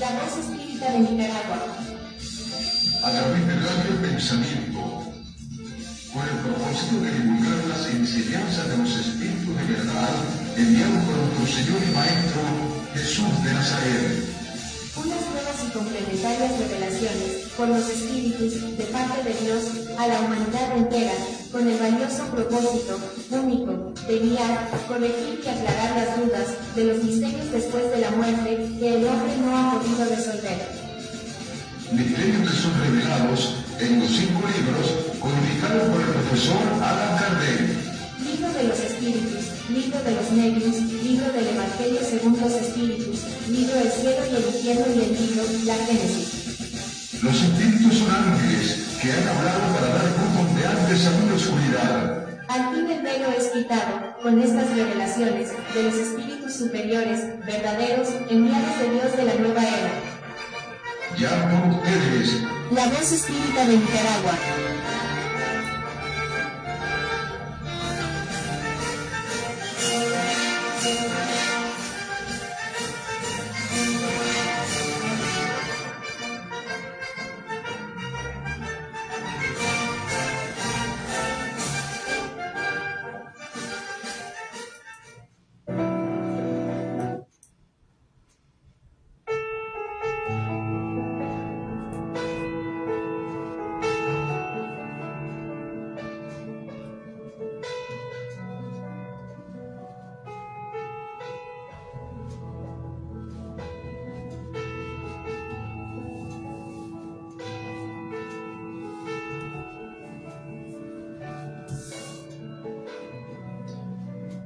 La Voz Espírita de Nicaragua. A través del radio pensamiento, con el propósito de divulgar las enseñanzas de los espíritus de verdad enviados por nuestro Señor y Maestro Jesús de Nazaret. Unas nuevas y complementarias revelaciones por los espíritus de parte de Dios a la humanidad entera, con el valioso propósito único de guiar, corregir y aclarar las dudas de los misterios después de la muerte que el hombre no ha podido resolver. Misterios que son revelados en los 5 libros codificados por el profesor Allan Kardec. Libro de los Espíritus, Libro de los Medios, Libro del Evangelio según los Espíritus, Libro del Cielo y el Infierno y el Libro, la Génesis. Los espíritus son ángeles que han hablado para dar luz donde antes había oscuridad. Al fin el velo es quitado, con estas revelaciones, de los espíritus superiores, verdaderos, enviados de Dios de la nueva era. Ya por ustedes, La Voz Espírita de Nicaragua.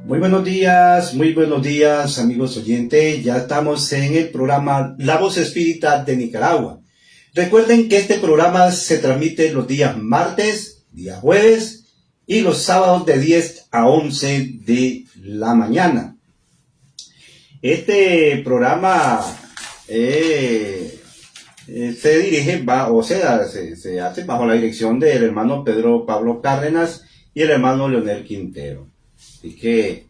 Muy buenos días amigos oyentes, ya estamos en el programa La Voz Espírita de Nicaragua. Recuerden que este programa se transmite los días martes, día jueves y los sábados de 10 a 11 de la mañana. Este programa se dirige, se hace bajo la dirección del hermano Pedro Pablo Cárdenas y el hermano Leonel Quintero. Así que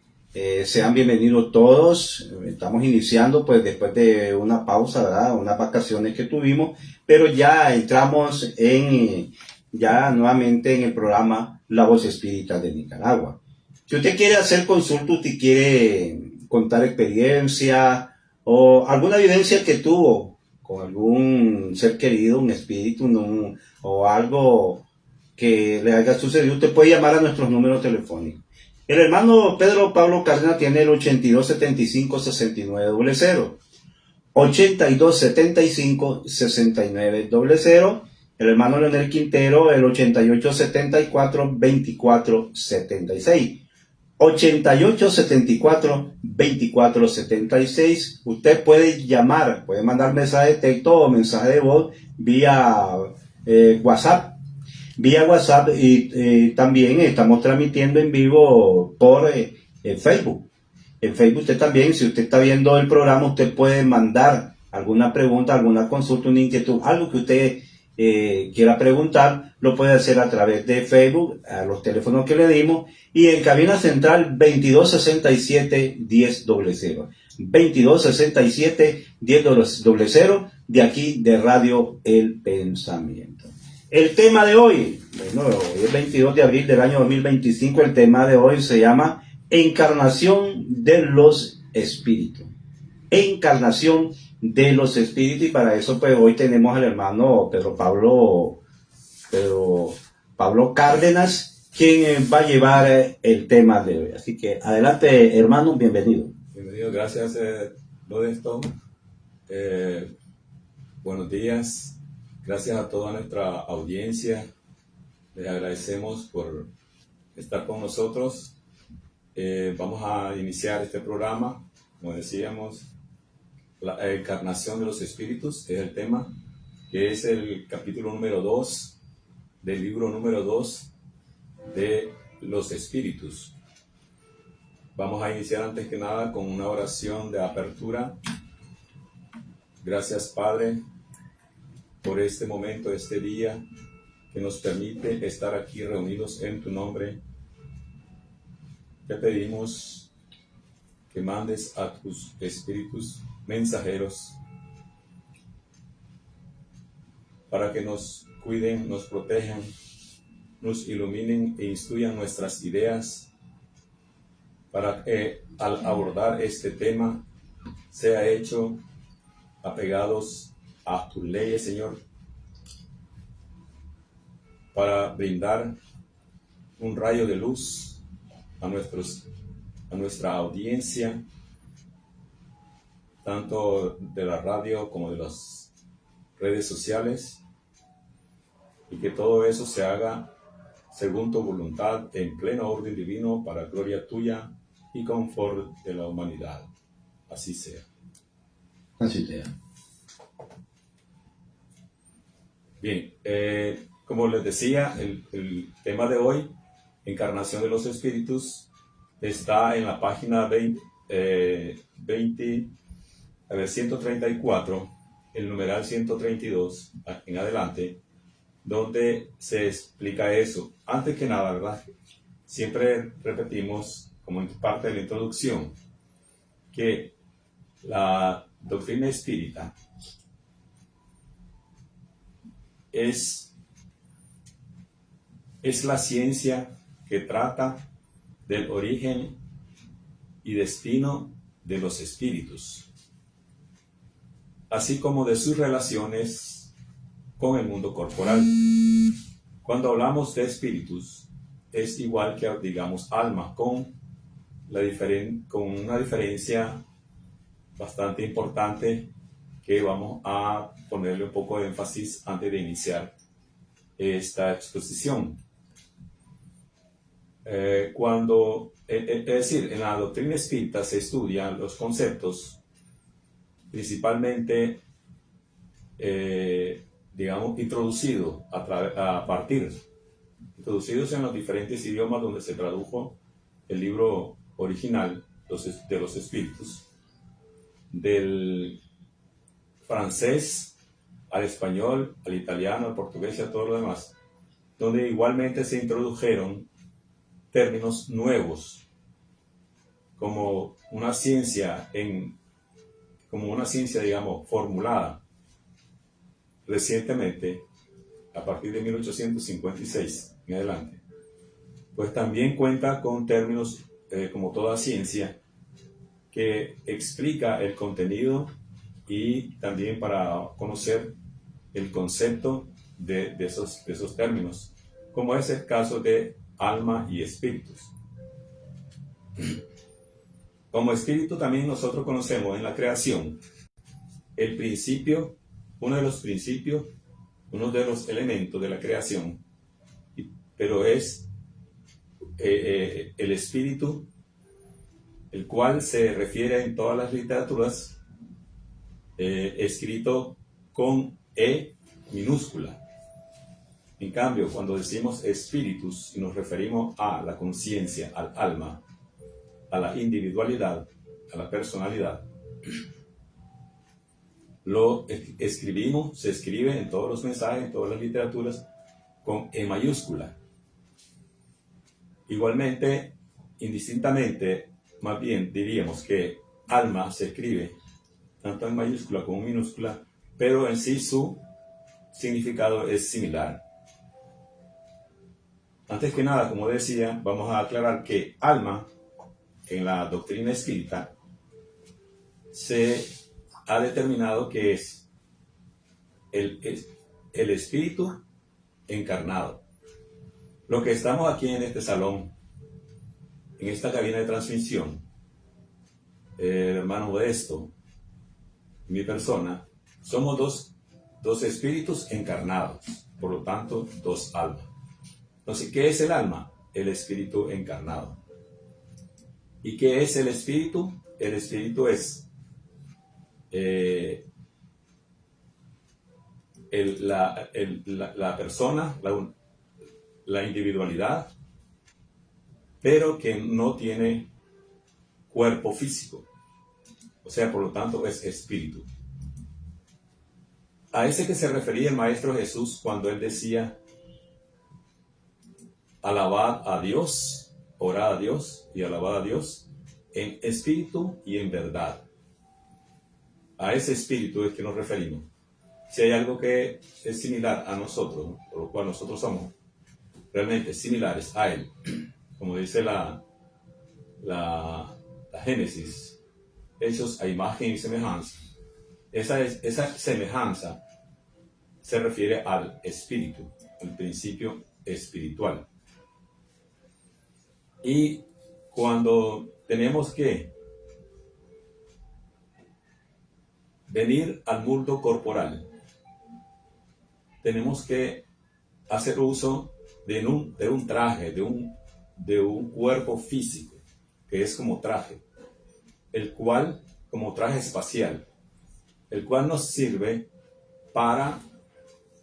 sean bienvenidos todos. Estamos iniciando pues después de una pausa, ¿verdad? Unas vacaciones que tuvimos, pero ya entramos ya nuevamente en el programa La Voz Espírita de Nicaragua. Si usted quiere hacer consulta, usted quiere contar experiencia o alguna vivencia que tuvo con algún ser querido, un espíritu, o algo que le haya sucedido, usted puede llamar a nuestros números telefónicos. El hermano Pedro Pablo Cárdenas tiene el 8275-6900, 8275-6900. El hermano Leonel Quintero, el 8874-2476, 8874-2476. Usted puede llamar, puede mandar mensaje de texto o mensaje de voz vía WhatsApp. Y también estamos transmitiendo en vivo por Facebook. En Facebook usted también, si usted está viendo el programa, usted puede mandar alguna pregunta, alguna consulta, una inquietud, algo que usted quiera preguntar, lo puede hacer a través de Facebook, a los teléfonos que le dimos, y en cabina central 2267-1000. 2267-1000, de aquí de Radio El Pensamiento. El tema de hoy, bueno, hoy es 22 de abril del año 2025, el tema de hoy se llama Encarnación de los Espíritus. Encarnación de los Espíritus, y para eso pues hoy tenemos al hermano Pedro Pablo Cárdenas, quien va a llevar el tema de hoy. Así que adelante, hermano, bienvenido. Bienvenido, gracias, Lodenstone. Buenos días. Gracias a toda nuestra audiencia, les agradecemos por estar con nosotros. Vamos a iniciar este programa, como decíamos, la encarnación de los espíritus es el tema, que es el capítulo número 2 del libro número 2 de los espíritus. Vamos a iniciar antes que nada con una oración de apertura. Gracias, Padre, por este momento, este día que nos permite estar aquí reunidos en tu nombre. Te pedimos que mandes a tus espíritus mensajeros para que nos cuiden, nos protejan, nos iluminen e instruyan nuestras ideas, para que al abordar este tema sea hecho apegados a tus leyes, Señor, para brindar un rayo de luz a nuestra audiencia, tanto de la radio como de las redes sociales, y que todo eso se haga según tu voluntad, en pleno orden divino, para gloria tuya y confort de la humanidad. Así sea. Así sea. Bien, como les decía, el tema de hoy, Encarnación de los Espíritus, está en la página 134, el numeral 132 en adelante, donde se explica eso. Antes que nada, ¿verdad? Siempre repetimos, como en parte de la introducción, que la doctrina espírita es la ciencia que trata del origen y destino de los espíritus, así como de sus relaciones con el mundo corporal. Cuando hablamos de espíritus, es igual que, digamos, alma, con una diferencia bastante importante que vamos a ponerle un poco de énfasis antes de iniciar esta exposición. Es decir, en la doctrina espírita se estudian los conceptos principalmente, digamos, introducidos en los diferentes idiomas donde se tradujo el libro original de los espíritus, del francés al español, al italiano, al portugués y a todo lo demás, donde igualmente se introdujeron términos nuevos como una ciencia, digamos, formulada recientemente, a partir de 1856 en adelante. Pues también cuenta con términos, como toda ciencia, que explica el contenido y también para conocer el concepto de esos términos, como es el caso de alma y espíritus. Como espíritu también nosotros conocemos en la creación el principio, uno de los elementos de la creación, pero es el espíritu, el cual se refiere en todas las literaturas escrito con E minúscula. En cambio, cuando decimos espíritus y nos referimos a la conciencia, al alma, a la individualidad, a la personalidad, se escribe en todos los mensajes, en todas las literaturas, con E mayúscula. Igualmente, indistintamente, más bien diríamos que alma se escribe tanto en mayúscula como en minúscula, pero en sí su significado es similar. Antes que nada, como decía, vamos a aclarar que alma, en la doctrina espírita, se ha determinado que es el espíritu encarnado. Lo que estamos aquí en este salón, en esta cabina de transmisión, el hermano Modesto, mi persona, somos dos espíritus encarnados, por lo tanto, dos almas. Entonces, ¿qué es el alma? El espíritu encarnado. ¿Y qué es el espíritu? El espíritu es la persona, la individualidad, pero que no tiene cuerpo físico. O sea, por lo tanto, es espíritu. A ese que se refería el Maestro Jesús cuando él decía: alabad a Dios, orad a Dios y alabad a Dios en espíritu y en verdad. A ese espíritu es que nos referimos. si hay algo que es similar a nosotros, por lo cual nosotros somos realmente similares a Él, como dice la Génesis, hechos a imagen y semejanza. Esa semejanza se refiere al espíritu, al principio espiritual. Y cuando tenemos que venir al mundo corporal, tenemos que hacer uso de un traje, de un cuerpo físico, que es como traje, como traje espacial, el cual nos sirve para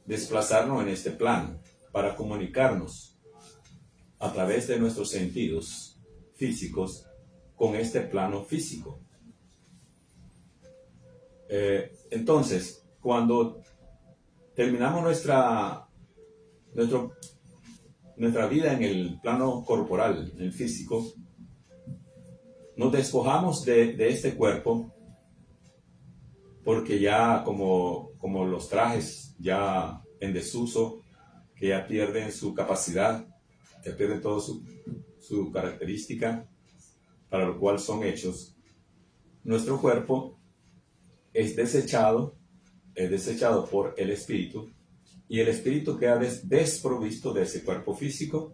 desplazarnos en este plano, para comunicarnos a través de nuestros sentidos físicos con este plano físico. Entonces, cuando terminamos nuestra vida en el plano corporal, en el físico, nos despojamos de este cuerpo, porque ya como los trajes ya en desuso, que ya pierden su capacidad, ya pierden toda su característica para lo cual son hechos, nuestro cuerpo es desechado por el espíritu, y el espíritu queda desprovisto de ese cuerpo físico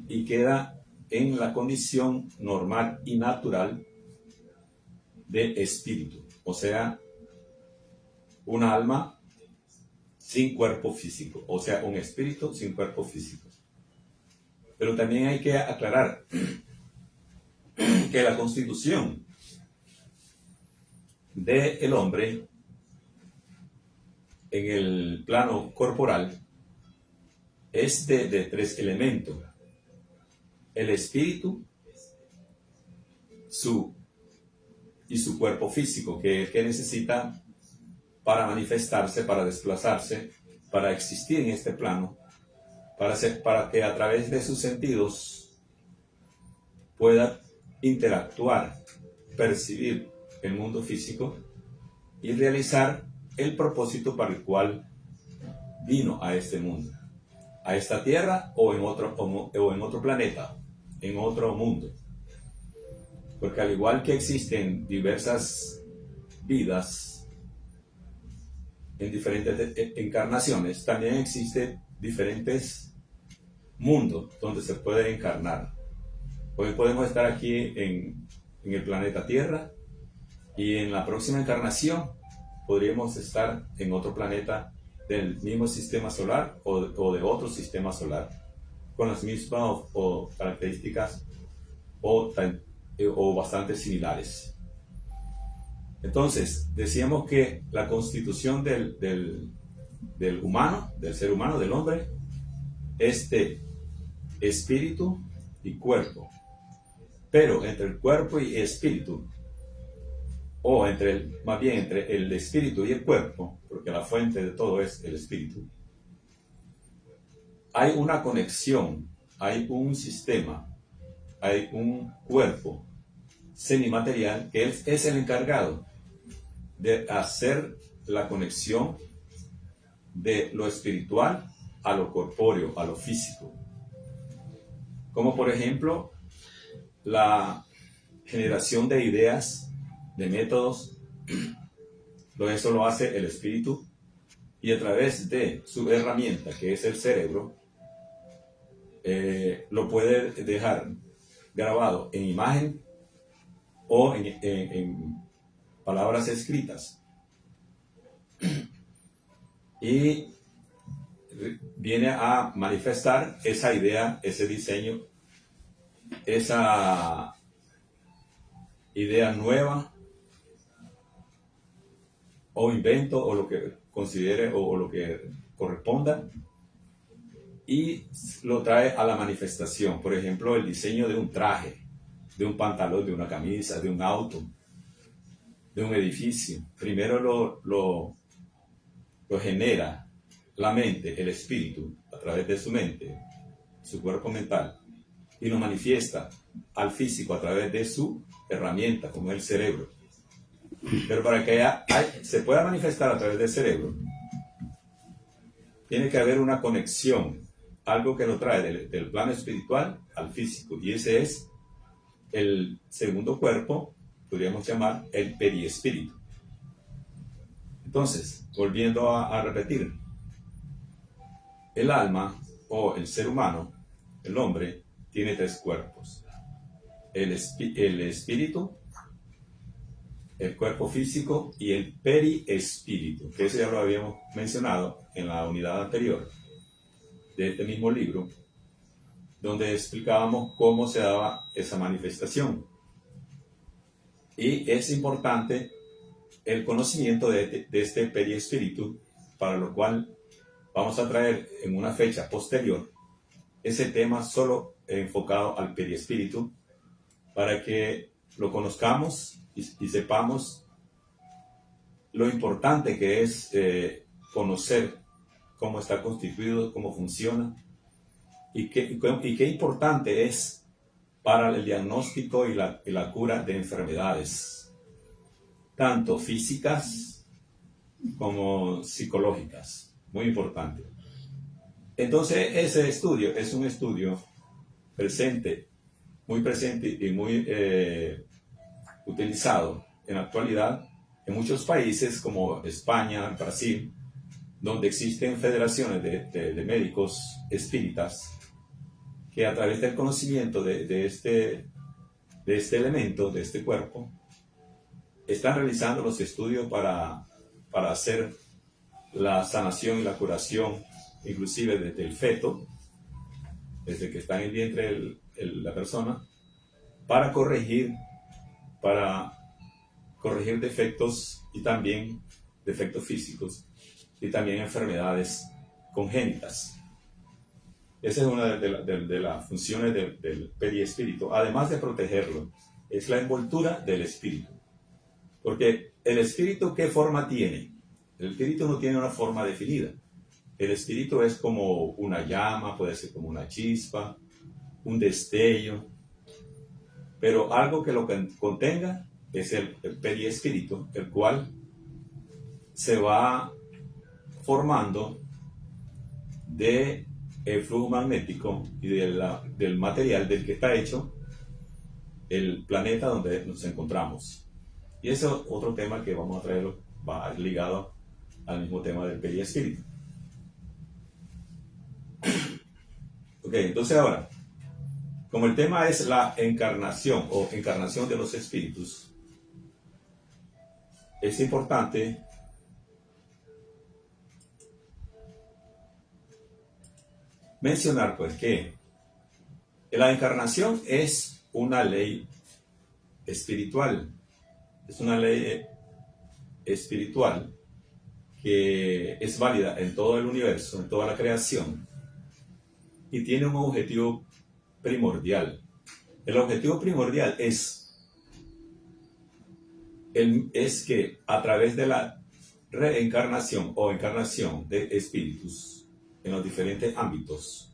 y queda en la condición normal y natural de espíritu, o sea, un alma sin cuerpo físico, o sea, un espíritu sin cuerpo físico. Pero también hay que aclarar que la constitución del hombre en el plano corporal es de tres elementos: el espíritu, y su cuerpo físico, que necesita para manifestarse, para desplazarse, para existir en este plano, para que a través de sus sentidos pueda interactuar, percibir el mundo físico y realizar el propósito para el cual vino a este mundo, a esta tierra o en otro planeta, en otro mundo. Porque al igual que existen diversas vidas en diferentes encarnaciones, también existen diferentes mundos donde se puede encarnar. Hoy podemos estar aquí en el planeta Tierra, y en la próxima encarnación podríamos estar en otro planeta del mismo sistema solar o de otro sistema solar, con las mismas características o bastante similares. Entonces, decíamos que la constitución del humano, del ser humano, del hombre, es de espíritu y cuerpo. Pero entre el cuerpo y espíritu, o más bien entre el espíritu y el cuerpo, porque la fuente de todo es el espíritu, hay una conexión, hay un sistema, hay un cuerpo semimaterial que es el encargado de hacer la conexión de lo espiritual a lo corpóreo, a lo físico. Como por ejemplo, la generación de ideas, de métodos, eso lo hace el espíritu, y a través de su herramienta, que es el cerebro, lo puede dejar grabado en imagen o en palabras escritas, y viene a manifestar esa idea, ese diseño, esa idea nueva o invento, o lo que considere o lo que corresponda, y lo trae a la manifestación. Por ejemplo, el diseño de un traje, de un pantalón, de una camisa, de un auto, de un edificio. Primero lo genera la mente, el espíritu, a través de su mente, su cuerpo mental, y lo manifiesta al físico a través de su herramienta, como el cerebro. Pero para que se pueda manifestar a través del cerebro, tiene que haber una conexión, algo que lo trae del plano espiritual al físico, y ese es el segundo cuerpo, podríamos llamar el periespíritu. Entonces, volviendo a repetir, el alma o el ser humano, el hombre, tiene tres cuerpos. El espíritu, el cuerpo físico y el periespíritu, que eso ya lo habíamos mencionado en la unidad anterior de este mismo libro, donde explicábamos cómo se daba esa manifestación. Y es importante el conocimiento de este periespíritu, para lo cual vamos a traer en una fecha posterior ese tema solo enfocado al periespíritu, para que lo conozcamos y sepamos lo importante que es conocer cómo está constituido, cómo funciona, y qué importante es para el diagnóstico y la cura de enfermedades, tanto físicas como psicológicas. Muy importante. Entonces, ese estudio es un estudio muy presente y muy utilizado en la actualidad en muchos países como España, Brasil, donde existen federaciones de médicos espíritas que a través del conocimiento de este elemento, de este cuerpo, están realizando los estudios para hacer la sanación y la curación, inclusive desde el feto, desde que está en el vientre la persona, para corregir defectos, y también defectos físicos, y también enfermedades congénitas. Esa es una de las funciones del periespíritu, además de protegerlo, es la envoltura del espíritu. Porque el espíritu, ¿qué forma tiene? El espíritu no tiene una forma definida. El espíritu es como una llama, puede ser como una chispa, un destello, pero algo que lo contenga es el periespíritu, el cual se va formando del flujo magnético y del material del que está hecho el planeta donde nos encontramos. Y ese es otro tema que vamos a traerlo, va ligado al mismo tema del periespíritu. Ok, entonces ahora, como el tema es la encarnación o encarnación de los espíritus, es importante mencionar pues que la encarnación es una ley espiritual, es una ley espiritual que es válida en todo el universo, en toda la creación, y tiene un objetivo primordial. El objetivo primordial es que a través de la reencarnación o encarnación de espíritus en los diferentes ámbitos,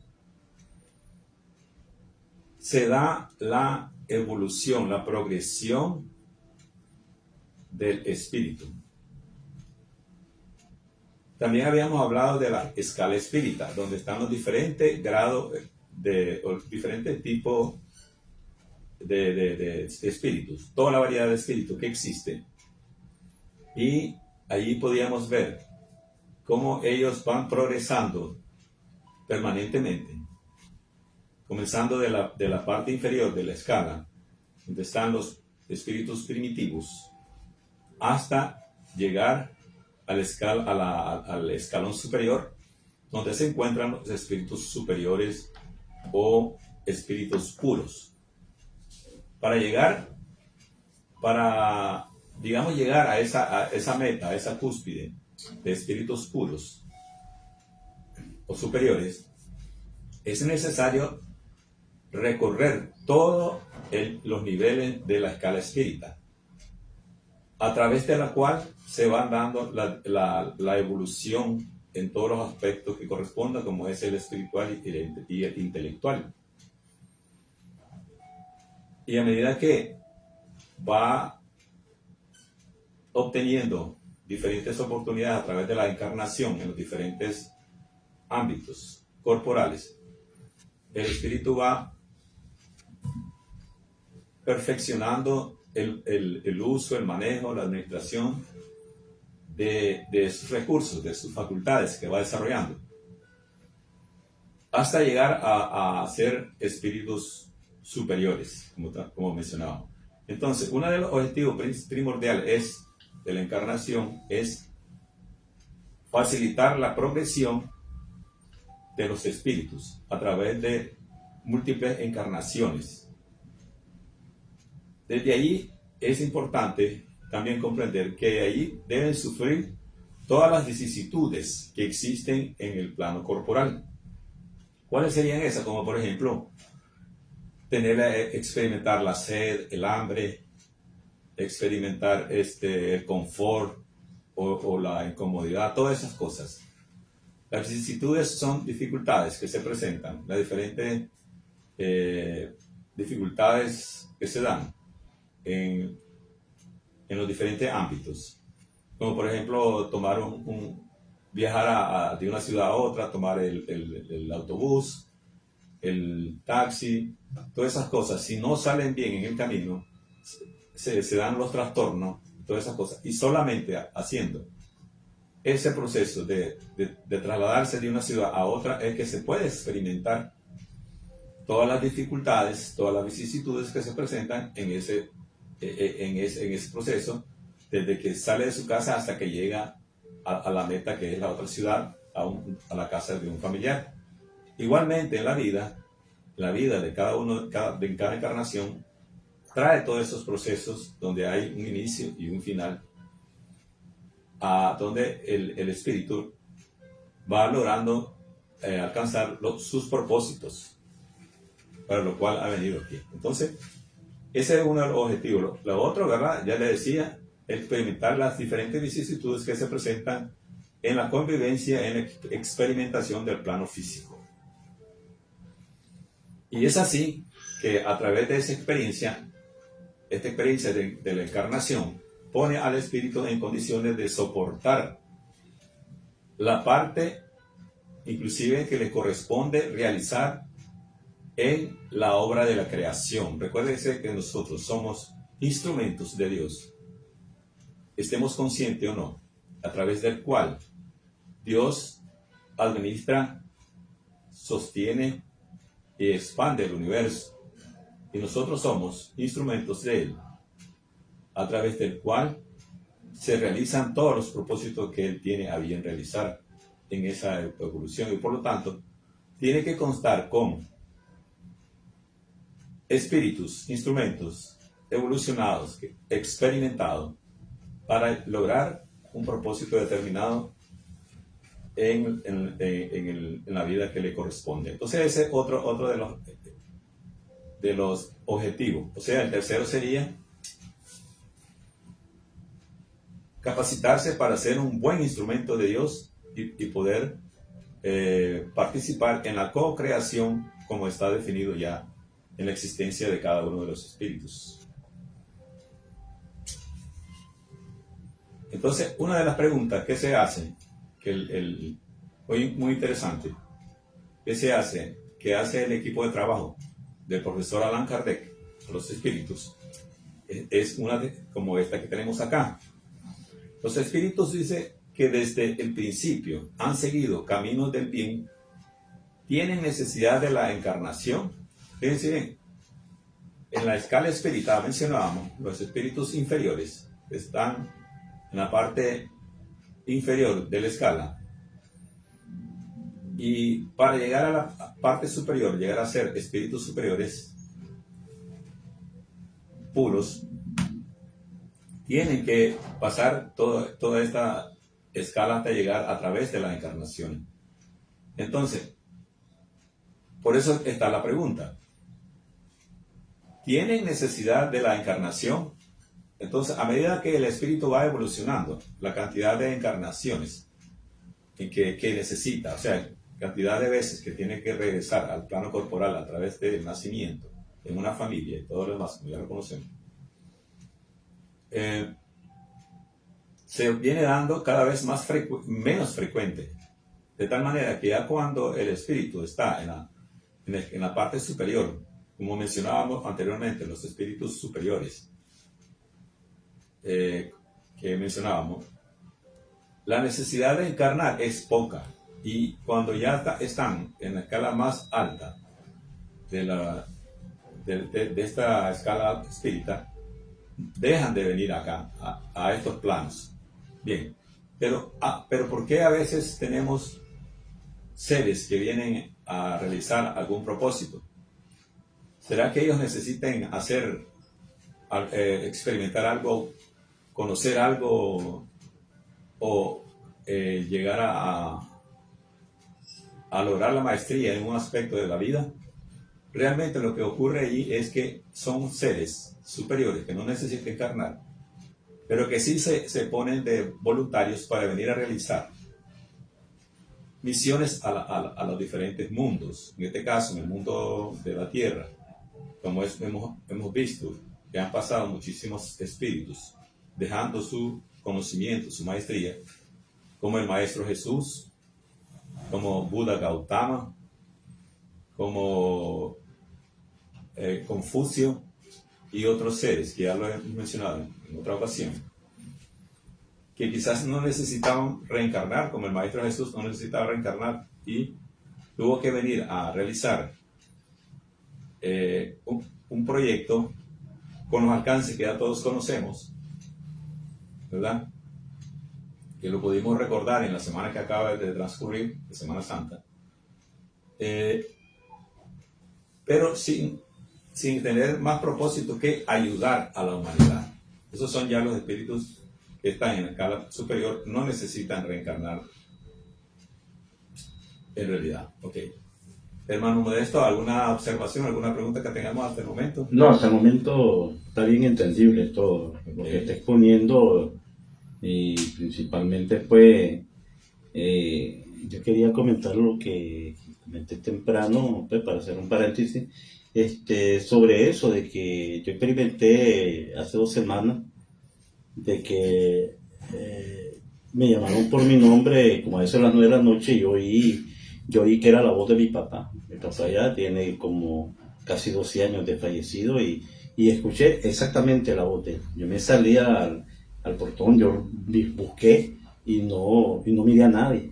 se da la evolución, la progresión del espíritu. También habíamos hablado de la escala espírita, donde están los diferentes grados o diferentes tipos de espíritus, toda la variedad de espíritus que existe. Y allí podíamos ver cómo ellos van progresando permanentemente, comenzando de la parte inferior de la escala, donde están los espíritus primitivos, hasta llegar al escalón superior, donde se encuentran los espíritus superiores o espíritus puros. Llegar a esa meta, a esa cúspide de espíritus puros o superiores, es necesario recorrer todos los niveles de la escala espírita, a través de la cual se van dando la evolución en todos los aspectos que correspondan, como es el espiritual y el intelectual. Y a medida que va obteniendo diferentes oportunidades a través de la encarnación en los diferentes ámbitos corporales, el espíritu va perfeccionando el uso, el manejo, la administración de sus recursos, de sus facultades que va desarrollando, hasta llegar a ser espíritus superiores, como mencionábamos. Entonces, uno de los objetivos primordiales de la encarnación es facilitar la progresión de los espíritus a través de múltiples encarnaciones. Desde allí es importante también comprender que allí deben sufrir todas las vicisitudes que existen en el plano corporal. ¿Cuáles serían esas? Como por ejemplo, experimentar la sed, el hambre, experimentar el confort o la incomodidad, todas esas cosas. Las vicisitudes son dificultades que se presentan, las diferentes dificultades que se dan en los diferentes ámbitos. Como por ejemplo, viajar de una ciudad a otra, tomar el autobús, el taxi, todas esas cosas. Si no salen bien en el camino, se dan los trastornos, todas esas cosas. Y solamente haciendo ese proceso de trasladarse de una ciudad a otra es que se puede experimentar todas las dificultades, todas las vicisitudes que se presentan en ese proceso, desde que sale de su casa hasta que llega a la meta, que es la otra ciudad, a la casa de un familiar. Igualmente en la vida de cada encarnación trae todos esos procesos donde hay un inicio y un final, donde el espíritu va logrando alcanzar sus propósitos, para lo cual ha venido aquí. Entonces, ese es uno de los objetivos. Lo otro, ¿verdad? Ya le decía, experimentar las diferentes vicisitudes que se presentan en la convivencia, en la experimentación del plano físico. Y es así que a través de esta experiencia de la encarnación, pone al espíritu en condiciones de soportar la parte, inclusive, que le corresponde realizar en la obra de la creación. Recuérdense que nosotros somos instrumentos de Dios, estemos conscientes o no, a través del cual Dios administra, sostiene y expande el universo. Y nosotros somos instrumentos de Él, a través del cual se realizan todos los propósitos que Él tiene a bien realizar en esa evolución. Y por lo tanto, tiene que constar con espíritus, instrumentos evolucionados, experimentados, para lograr un propósito determinado en la vida que le corresponde. Entonces ese es otro de los objetivos. O sea, el tercero sería capacitarse para ser un buen instrumento de Dios y poder participar en la co-creación, como está definido ya en la existencia de cada uno de los espíritus. Entonces, una de las preguntas que se hace, muy interesante, que hace el equipo de trabajo del profesor Allan Kardec, los espíritus, es una como esta que tenemos acá. Los espíritus dice que desde el principio han seguido caminos del bien, tienen necesidad de la encarnación. Fíjense bien, en la escala espiritual mencionábamos los espíritus inferiores, que están en la parte inferior de la escala, y para llegar a la parte superior, llegar a ser espíritus superiores puros, tienen que pasar toda esta escala hasta llegar a través de la encarnación. Entonces, por eso está la pregunta: ¿tienen necesidad de la encarnación? Entonces, a medida que el espíritu va evolucionando, la cantidad de encarnaciones que necesita, o sea, cantidad de veces que tiene que regresar al plano corporal a través del nacimiento, en una familia y todo lo demás, como ya lo conocemos, se viene dando cada vez menos frecuente. Es De tal manera que ya cuando el espíritu está en la parte superior, como mencionábamos anteriormente, los espíritus superiores que mencionábamos, la necesidad de encarnar es poca. Y cuando ya están en la escala más alta de esta escala espírita, dejan de venir acá, a estos planos. Bien, pero ¿por qué a veces tenemos seres que vienen a realizar algún propósito? ¿Será que ellos necesiten experimentar algo, conocer algo o llegar a lograr la maestría en un aspecto de la vida? Realmente lo que ocurre allí es que son seres superiores que no necesitan encarnar, pero que sí se ponen de voluntarios para venir a realizar misiones a los diferentes mundos. En este caso, en el mundo de la Tierra, como hemos visto, que han pasado muchísimos espíritus, dejando su conocimiento, su maestría, como el Maestro Jesús, como Buda Gautama, como Confucio y otros seres que ya lo he mencionado en otra ocasión, que quizás no necesitaban reencarnar, como el Maestro Jesús no necesitaba reencarnar y tuvo que venir a realizar un proyecto con los alcances que ya todos conocemos, ¿verdad? Que lo pudimos recordar en la semana que acaba de transcurrir, de Semana Santa, pero sin tener más propósito que ayudar a la humanidad. Esos son ya los espíritus que están en la escala superior, no necesitan reencarnar en realidad. Ok. Hermano Modesto, ¿alguna observación, alguna pregunta que tengamos hasta el momento? No, hasta el momento está bien entendible todo lo que está exponiendo, y principalmente pues yo quería comentar lo que comenté temprano, pues, para hacer un paréntesis, sobre eso de que yo experimenté hace 2 semanas de que me llamaron por mi nombre como a eso de las 9 de la noche, y yo oí que era la voz de mi papá. Mi papá ya tiene como casi 12 años de fallecido, y escuché exactamente la voz de él. Yo me salí al portón, yo busqué y no miré a nadie.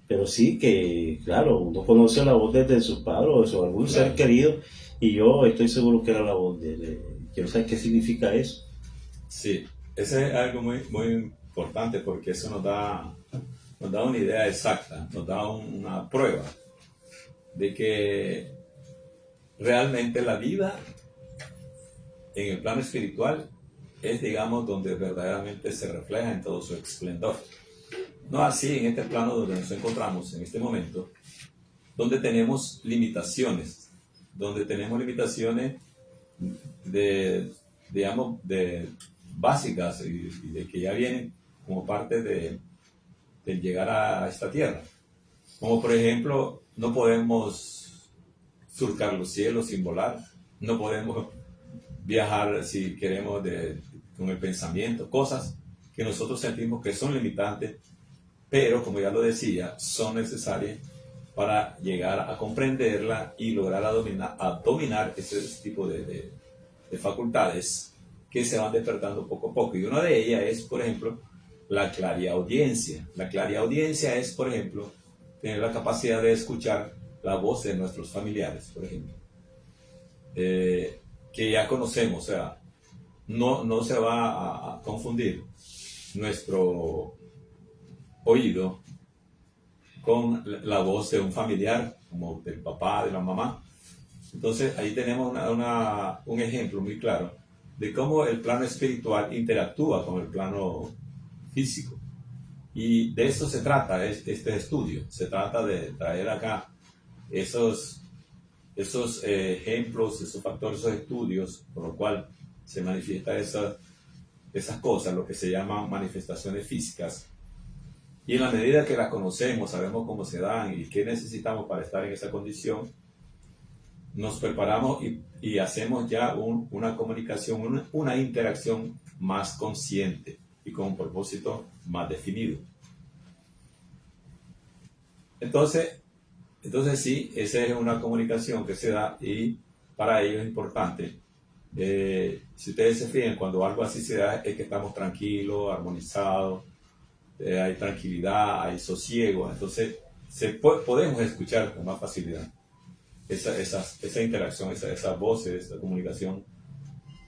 Pero sí que, claro, uno conoce la voz de su padre o de su algún ser querido, y yo estoy seguro que era la voz de él. Quiero saber qué significa eso. Sí, ese es algo muy, muy importante, porque eso nos da una idea exacta, nos da una prueba de que realmente la vida en el plano espiritual es, digamos, donde verdaderamente se refleja en todo su esplendor. No así en este plano donde nos encontramos en este momento, donde tenemos limitaciones digamos, de básicas y de que ya vienen como parte de llegar a esta tierra. Como por ejemplo, no podemos surcar los cielos sin volar, no podemos viajar si queremos con el pensamiento, cosas que nosotros sentimos que son limitantes, pero como ya lo decía, son necesarias para llegar a comprenderla y lograr a dominar ese tipo de facultades que se van despertando poco a poco. Y una de ellas es, por ejemplo, la clariaudiencia. La clariaudiencia es, por ejemplo, tener la capacidad de escuchar la voz de nuestros familiares, por ejemplo, que ya conocemos. O sea, no se va a confundir nuestro oído con la voz de un familiar, como del papá, de la mamá. Entonces ahí tenemos un ejemplo muy claro de cómo el plano espiritual interactúa con el plano físico. Y de eso se trata este estudio. Se trata de traer acá esos ejemplos, esos factores, esos estudios, por lo cual se manifiesta esas cosas, lo que se llaman manifestaciones físicas. Y en la medida que las conocemos, sabemos cómo se dan y qué necesitamos para estar en esa condición, nos preparamos y hacemos ya una comunicación, una interacción más consciente y con un propósito más definido. Entonces sí, esa es una comunicación que se da y para ello es importante. Si ustedes se fijan, cuando algo así se da es que estamos tranquilos, armonizados, hay tranquilidad, hay sosiego, entonces podemos escuchar con más facilidad esa interacción, esas voces, esa comunicación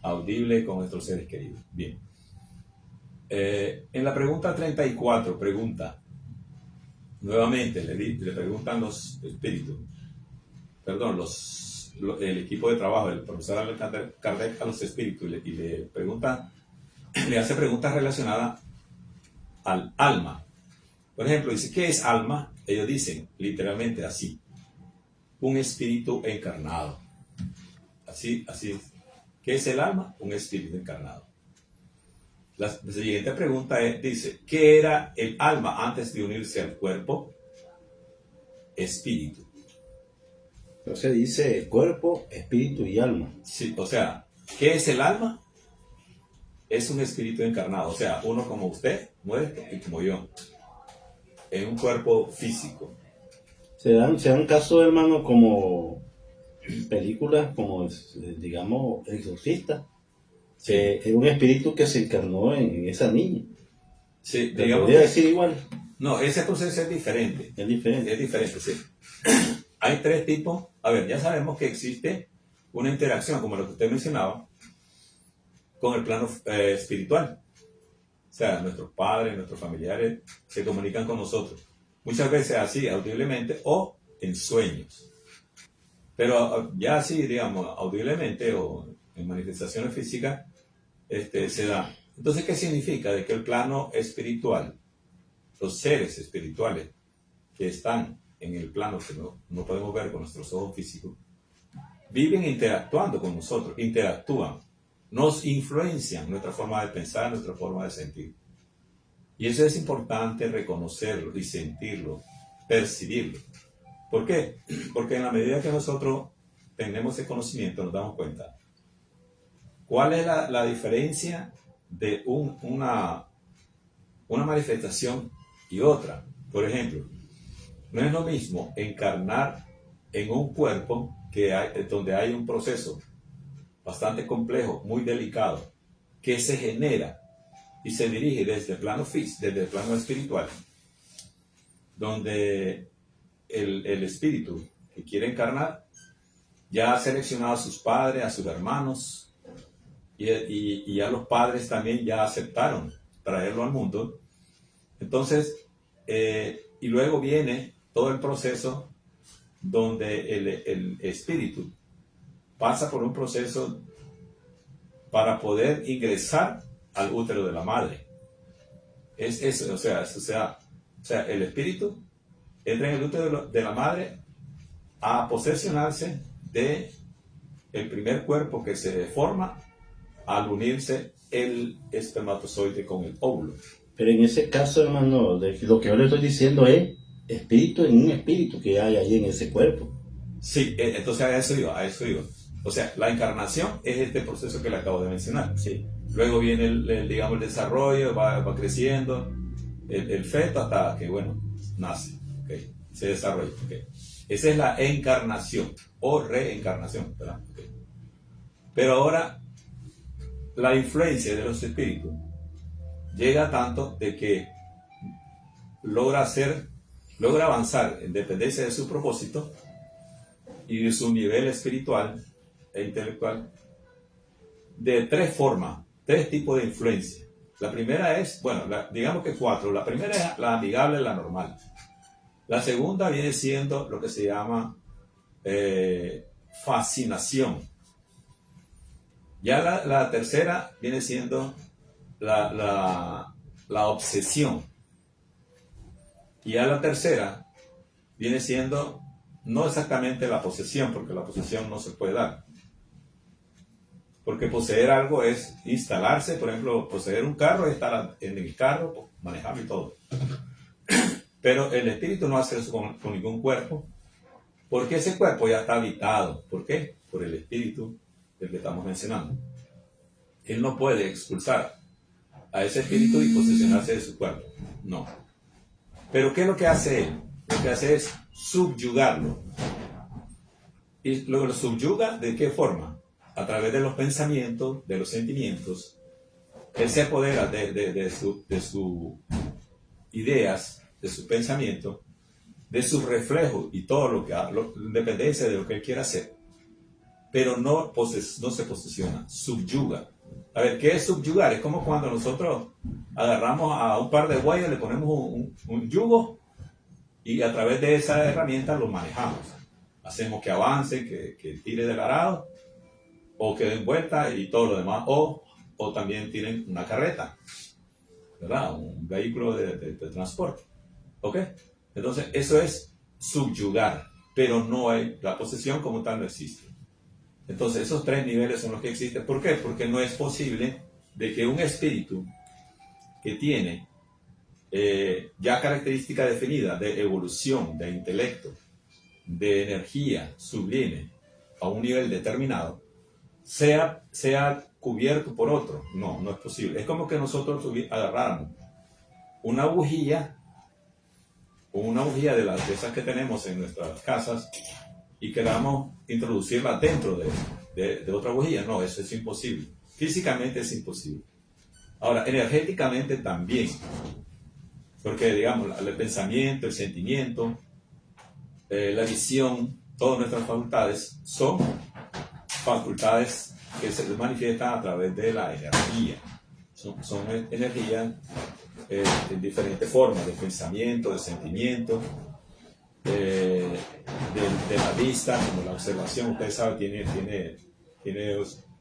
audible con nuestros seres queridos. Bien. En la pregunta 34, nuevamente le preguntan los espíritus, perdón, el equipo de trabajo, el profesor Alexander Kardec a los espíritus y le hace preguntas relacionadas al alma. Por ejemplo, dice, ¿qué es alma? Ellos dicen literalmente así: un espíritu encarnado. Así. ¿Qué es el alma? Un espíritu encarnado. La siguiente pregunta dice, ¿qué era el alma antes de unirse al cuerpo? Espíritu. Entonces dice cuerpo, espíritu y alma. Sí, o sea, ¿qué es el alma? Es un espíritu encarnado, o sea, uno como usted, muerto, y como yo, en un cuerpo físico. Se dan casos, hermano, como películas, como digamos, Exorcista. Sí. Es un espíritu que se encarnó en esa niña. Sí, ¿Te digamos. podría decir igual? No, ese proceso es diferente. Es diferente. Es diferente, sí. Hay tres tipos. A ver, ya sabemos que existe una interacción, como lo que usted mencionaba, con el plano espiritual. O sea, nuestros padres, nuestros familiares se comunican con nosotros. Muchas veces así, audiblemente o en sueños. Pero ya así, digamos, audiblemente o en manifestaciones físicas, se da. Entonces, ¿qué significa? De que el plano espiritual, los seres espirituales que están en el plano que no podemos ver con nuestros ojos físicos, viven interactuando con nosotros, interactúan, nos influencian nuestra forma de pensar, nuestra forma de sentir. Y eso es importante reconocerlo y sentirlo, percibirlo. ¿Por qué? Porque en la medida que nosotros tenemos ese conocimiento, nos damos cuenta. ¿Cuál es la diferencia de una manifestación y otra? Por ejemplo, no es lo mismo encarnar en un cuerpo donde hay un proceso bastante complejo, muy delicado, que se genera y se dirige desde el plano físico, desde el plano espiritual, donde el espíritu que quiere encarnar ya ha seleccionado a sus padres, a sus hermanos, y ya los padres también ya aceptaron traerlo al mundo. Entonces, y luego viene todo el proceso donde el espíritu pasa por un proceso para poder ingresar al útero de la madre. Es eso, o sea, el espíritu entra en el útero de la madre a posesionarse de el primer cuerpo que se forma al unirse el espermatozoide con el óvulo. Pero en ese caso, hermano, lo que yo le estoy diciendo es espíritu en un espíritu que hay ahí en ese cuerpo. Sí, entonces a eso iba. O sea, la encarnación es este proceso que le acabo de mencionar. Sí. Luego viene el desarrollo, va creciendo el feto hasta que, bueno, nace, ¿okay? Se desarrolla. ¿Okay? Esa es la encarnación o reencarnación, ¿verdad? ¿Okay? Pero ahora, la influencia de los espíritus llega tanto de que logra avanzar en dependencia de su propósito y de su nivel espiritual e intelectual de tres tipos de influencia. La primera es, bueno, digamos que 4. La primera es la amigable, la normal. La segunda viene siendo lo que se llama fascinación. Ya la tercera viene siendo la obsesión. Y ya la tercera viene siendo no exactamente la posesión, porque la posesión no se puede dar. Porque poseer algo es instalarse, por ejemplo, poseer un carro es estar en el carro, manejarlo y todo. Pero el espíritu no hace eso con ningún cuerpo, porque ese cuerpo ya está habitado. ¿Por qué? Por el espíritu del que estamos mencionando. Él no puede expulsar a ese espíritu y posesionarse de su cuerpo. No. Pero ¿qué es lo que hace él? lo que hace es subyugarlo. ¿Y lo subyuga de qué forma? A través de los pensamientos, de los sentimientos. Él se apodera de sus ideas, de sus pensamientos, de sus reflejos y todo lo que independencia de lo que él quiera hacer. Pero no se posesiona, subyuga. A ver, ¿qué es subyugar? Es como cuando nosotros agarramos a un par de guayas, le ponemos un yugo y a través de esa herramienta lo manejamos. Hacemos que avance, que tire del arado, o que den vuelta y todo lo demás, o también tiren una carreta, ¿verdad? Un vehículo de transporte. ¿Ok? Entonces, eso es subyugar, pero no hay, la posesión como tal no existe. Entonces, esos tres niveles son los que existen. ¿Por qué? Porque no es posible de que un espíritu que tiene ya característica definida de evolución, de intelecto, de energía sublime a un nivel determinado, sea cubierto por otro. No es posible. Es como que nosotros agarráramos una bujía de esas que tenemos en nuestras casas y queramos introducirla dentro de otra bujía. No, eso es imposible. Físicamente es imposible. Ahora, energéticamente también. Porque, digamos, el pensamiento, el sentimiento, la visión, todas nuestras facultades son facultades que se manifiestan a través de la energía. Son energías en diferentes formas, de pensamiento, de sentimiento, de la vista, como la observación. Ustedes saben, tiene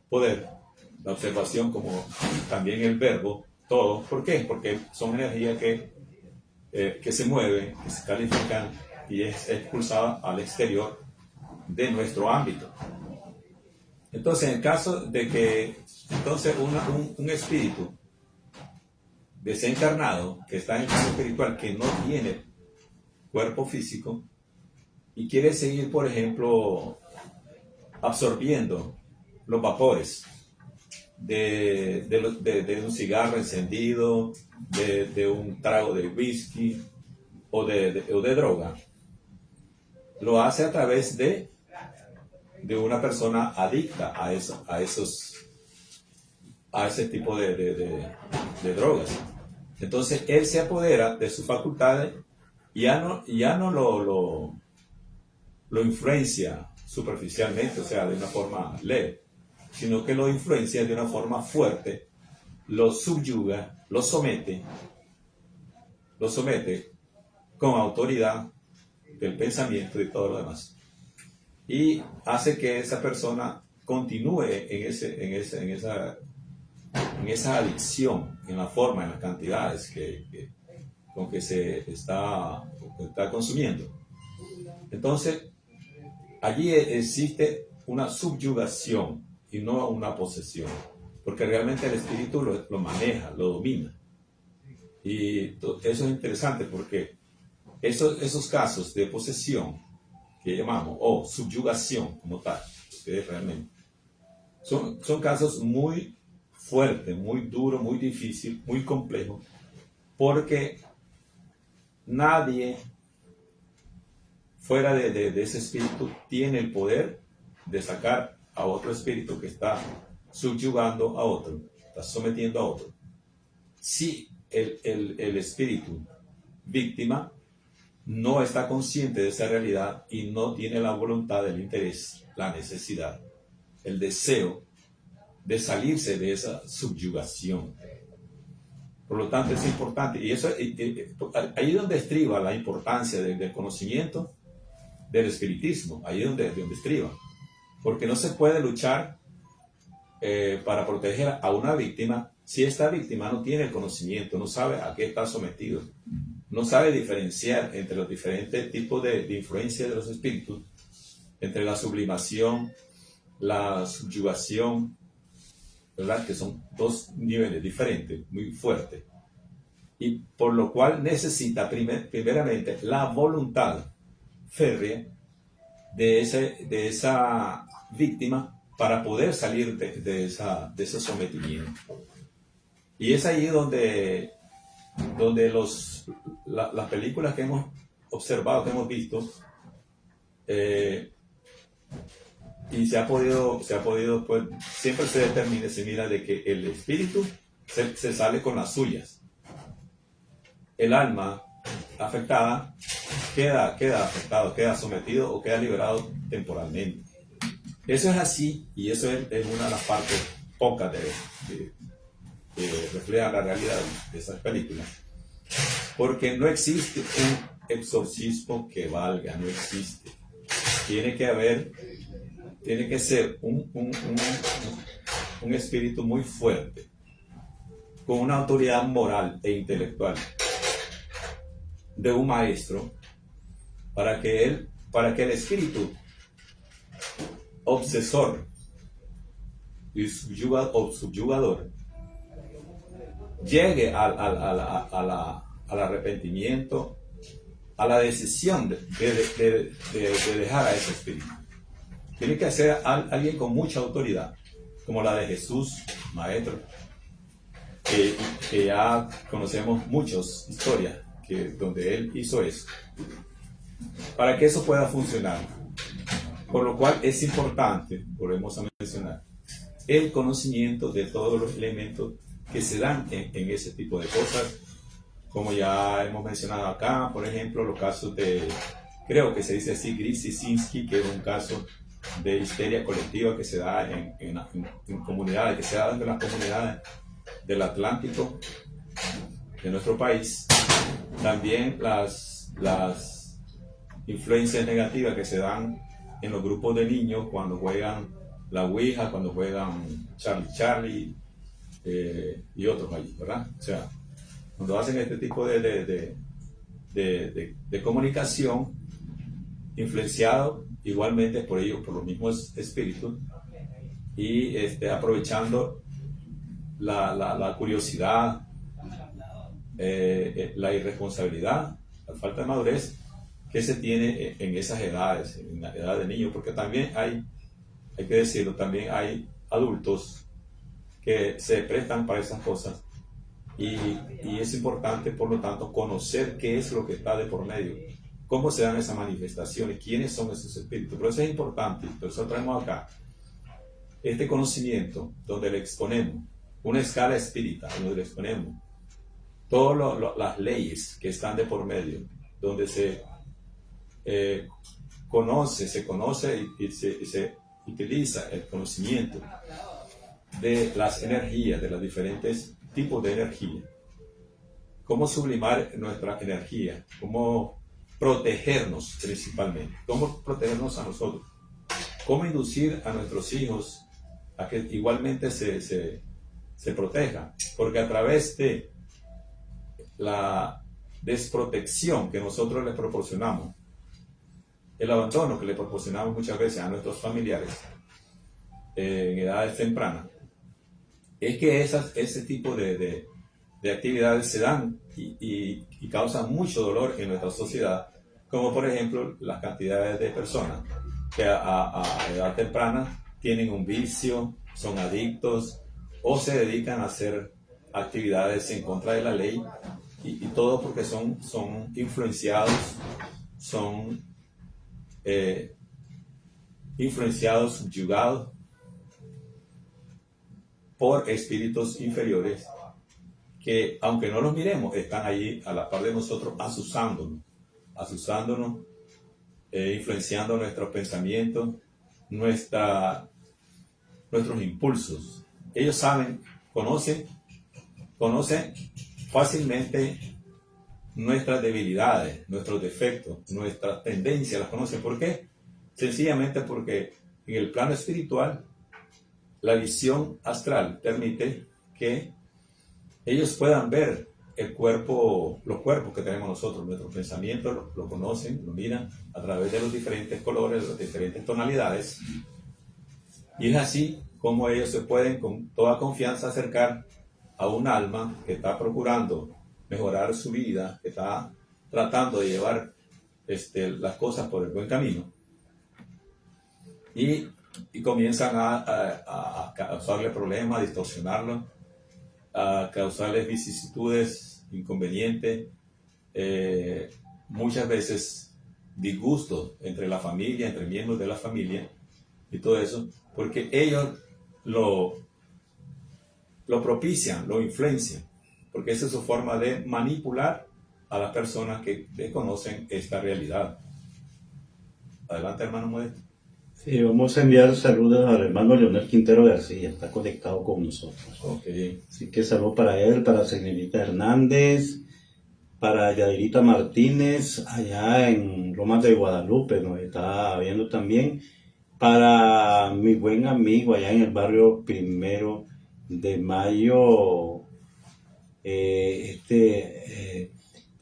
poder. La observación, como también el verbo, todo. ¿Por qué? Porque son energías que se mueven, que se califican y es expulsada al exterior de nuestro ámbito. Entonces, en el caso de que un espíritu desencarnado que está en el caso espiritual, que no tiene cuerpo físico y quiere seguir, por ejemplo, absorbiendo los vapores de un cigarro encendido, de un trago de whisky o de droga, lo hace a través de una persona adicta a ese tipo de drogas. Entonces él se apodera de sus facultades y ya no lo influencia superficialmente, o sea, de una forma leve, sino que lo influencia de una forma fuerte, lo subyuga, lo somete con autoridad del pensamiento y todo lo demás. Y hace que esa persona continúe en esa adicción, en la forma, en las cantidades con que se está consumiendo. Entonces, allí existe una subyugación y no una posesión, porque realmente el espíritu lo maneja, lo domina. Y eso es interesante porque esos casos de posesión que llamamos, o subyugación como tal, que es realmente, son casos muy fuertes, muy duros, muy difíciles, muy complejos, porque nadie fuera de ese espíritu tiene el poder de sacar a otro espíritu que está subyugando a otro, está sometiendo a otro. Si el espíritu víctima no está consciente de esa realidad y no tiene la voluntad, el interés, la necesidad, el deseo de salirse de esa subyugación. Por lo tanto, es importante. Y eso, ahí es donde estriba la importancia del conocimiento del espiritismo. Ahí es donde estriba. Porque no se puede luchar para proteger a una víctima si esta víctima no tiene el conocimiento, no sabe a qué está sometido, no sabe diferenciar entre los diferentes tipos de influencia de los espíritus, entre la sublimación, la subyugación, ¿verdad? Que son dos niveles diferentes, muy fuertes, y por lo cual necesita primeramente la voluntad férrea de esa víctima para poder salir de ese sometimiento. Y es ahí donde las películas que hemos observado, que hemos visto, y se ha podido, pues, siempre se mira de que el espíritu se sale con las suyas. El alma afectada queda afectado, queda sometido o queda liberado temporalmente. Eso es así, y eso es una de las partes pocas que refleja la realidad de esas películas. Porque no existe un exorcismo que valga, no existe. Tiene que ser un espíritu muy fuerte, con una autoridad moral e intelectual de un maestro, para que el espíritu obsesor y subyugador llegue al arrepentimiento, a la decisión de dejar a ese espíritu. Tiene que ser alguien con mucha autoridad, como la de Jesús, maestro, que ya conocemos muchas historias donde él hizo eso, para que eso pueda funcionar. Por lo cual es importante, volvemos a mencionar, el conocimiento de todos los elementos que se dan en ese tipo de cosas, como ya hemos mencionado acá, por ejemplo, los casos de, creo que se dice así, Grisisinski, que es un caso de histeria colectiva que se da en comunidades, que se da en las comunidades del Atlántico, de nuestro país. También las influencias negativas que se dan en los grupos de niños cuando juegan la Ouija, cuando juegan Charlie y otros allí, ¿verdad? O sea, cuando hacen este tipo de comunicación, influenciado igualmente por ellos, por los mismos espíritus, y aprovechando la curiosidad, la irresponsabilidad, la falta de madurez que se tiene en esas edades, en la edad de niños, porque también hay que decirlo, también hay adultos que se prestan para esas cosas, y es importante, por lo tanto, conocer qué es lo que está de por medio, cómo se dan esas manifestaciones, quiénes son esos espíritus. Pero eso es importante, por eso traemos acá este conocimiento, donde le exponemos una escala espírita, donde le exponemos todas las leyes que están de por medio, donde se conoce y se utiliza el conocimiento de las energías, de los diferentes tipos de energía, cómo sublimar nuestra energía, cómo protegernos principalmente, cómo protegernos a nosotros, cómo inducir a nuestros hijos a que igualmente se protejan, porque a través de la desprotección que nosotros les proporcionamos, el abandono que le proporcionamos muchas veces a nuestros familiares en edades tempranas, es que ese tipo de actividades se dan y causan mucho dolor en nuestra sociedad, como por ejemplo las cantidades de personas que a edad temprana tienen un vicio, son adictos o se dedican a hacer actividades en contra de la ley, y todo porque son influenciados, subyugados por espíritus inferiores que, aunque no los miremos, están allí a la par de nosotros, asusándonos, influenciando nuestros pensamientos, nuestros impulsos. Ellos conocen fácilmente nuestras debilidades, nuestros defectos, nuestras tendencias, las conocen. ¿Por qué? Sencillamente porque en el plano espiritual la visión astral permite que ellos puedan ver los cuerpos que tenemos nosotros, nuestros pensamientos, lo conocen, lo miran a través de los diferentes colores, de las diferentes tonalidades, y es así como ellos se pueden con toda confianza acercar a un alma que está procurando mejorar su vida, que está tratando de llevar las cosas por el buen camino, y comienzan a causarle problemas, a distorsionarlo, a causarles vicisitudes, inconvenientes, muchas veces disgustos entre la familia, entre miembros de la familia y todo eso, porque ellos lo propician, lo influencian, porque esa es su forma de manipular a las personas que desconocen esta realidad. Adelante, hermano Modesto. Sí, vamos a enviar saludos al hermano Leonel Quintero García, está conectado con nosotros. Okay. Así que saludos para él, para señorita Hernández, para Yadirita Martínez, allá en Lomas de Guadalupe, nos está viendo también, para mi buen amigo allá en el barrio 1 de Mayo,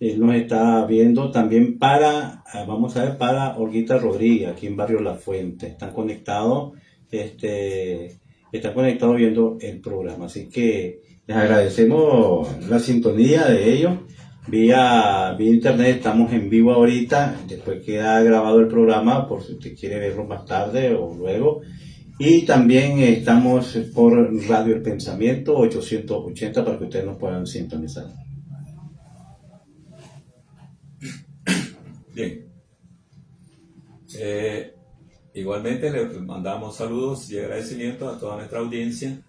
él nos está viendo también vamos a ver, para Olguita Rodríguez, aquí en Barrio La Fuente. Están conectados viendo el programa. Así que les agradecemos la sintonía de ellos. Vía internet estamos en vivo ahorita. Después queda grabado el programa por si usted quiere verlo más tarde o luego. Y también estamos por Radio El Pensamiento 880 para que ustedes nos puedan sintonizar. Bien. Igualmente le mandamos saludos y agradecimientos a toda nuestra audiencia,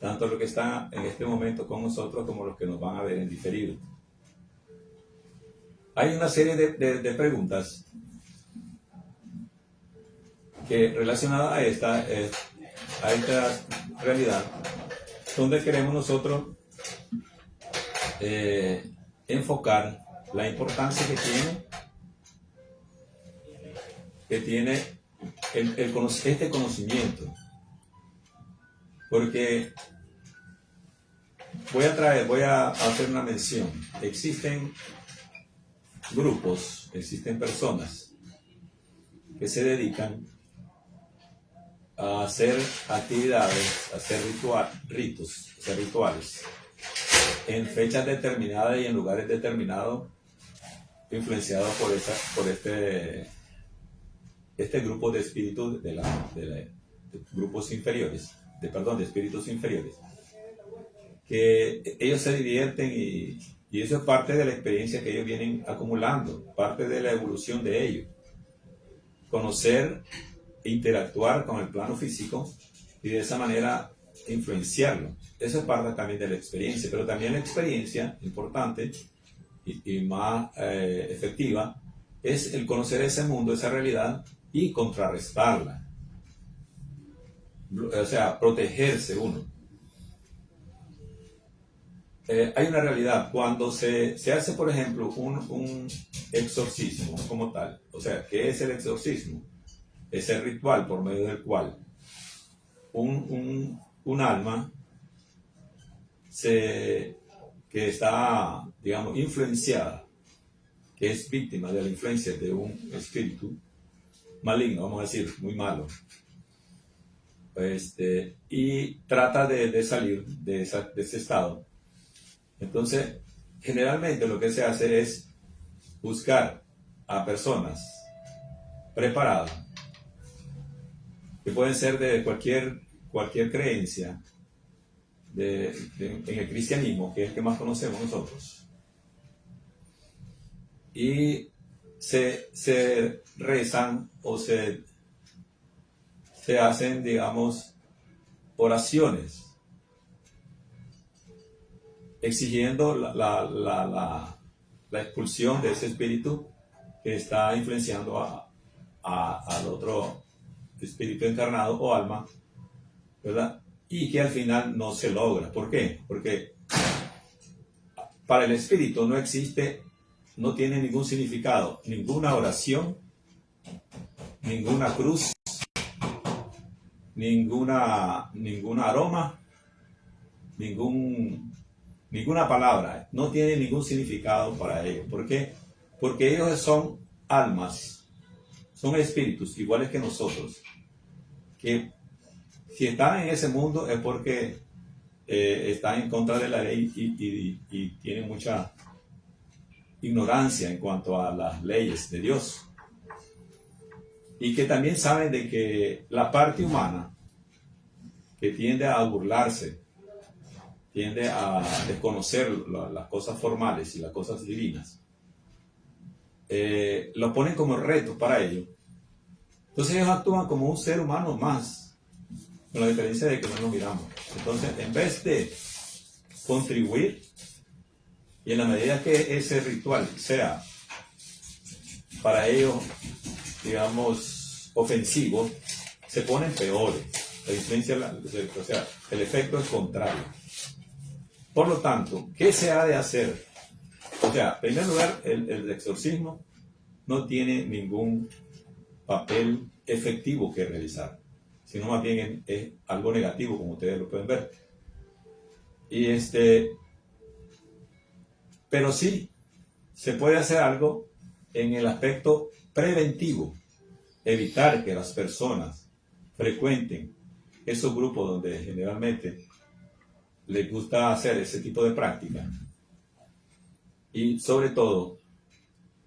tanto los que están en este momento con nosotros como los que nos van a ver en diferido. Hay una serie de preguntas que relacionadas a esta realidad, donde queremos nosotros enfocar la importancia que tiene este conocimiento, porque voy a hacer una mención. Existen grupos, existen personas que se dedican a hacer actividades, a hacer rituales en fechas determinadas y en lugares determinados, influenciados por este grupo de espíritus de grupos inferiores, de espíritus inferiores, que ellos se divierten y eso es parte de la experiencia que ellos vienen acumulando, parte de la evolución de ellos. Conocer e interactuar con el plano físico y de esa manera influenciarlo. Eso es parte también de la experiencia, pero también la experiencia importante y más efectiva es el conocer ese mundo, esa realidad y contrarrestarla. O sea, protegerse uno. Hay una realidad, cuando se hace, por ejemplo, un exorcismo como tal. O sea, ¿qué es el exorcismo? Es el ritual por medio del cual un alma que está, digamos, influenciada, que es víctima de la influencia de un espíritu maligno, vamos a decir, muy malo, y trata de salir de ese estado. Entonces, generalmente lo que se hace es buscar a personas preparadas, que pueden ser de cualquier creencia en el cristianismo, que es el que más conocemos nosotros, y se rezan o se hacen, digamos, oraciones exigiendo la expulsión de ese espíritu que está influenciando al otro espíritu encarnado o alma, ¿verdad? Y que al final no se logra. ¿Por qué? Porque para el espíritu no tiene ningún significado, ninguna oración, ninguna cruz, ninguna aroma, ninguna palabra, no tiene ningún significado para ellos. ¿Por qué? Porque ellos son almas, son espíritus iguales que nosotros, que si están en ese mundo es porque están en contra de la ley y tienen mucha ignorancia en cuanto a las leyes de Dios. Y que también saben de que la parte humana, que tiende a burlarse, tiende a desconocer las cosas formales y las cosas divinas, lo ponen como reto para ellos. Entonces ellos actúan como un ser humano más, con la diferencia de que no nos miramos. Entonces, en vez de contribuir, y en la medida que ese ritual sea para ellos, digamos, ofensivo, se ponen peores. La diferencia, o sea, el efecto es contrario. Por lo tanto, ¿qué se ha de hacer? O sea, en primer lugar, el exorcismo no tiene ningún papel efectivo que realizar, sino más bien es algo negativo, como ustedes lo pueden ver. Pero sí se puede hacer algo en el aspecto preventivo, evitar que las personas frecuenten esos grupos donde generalmente les gusta hacer ese tipo de práctica, y sobre todo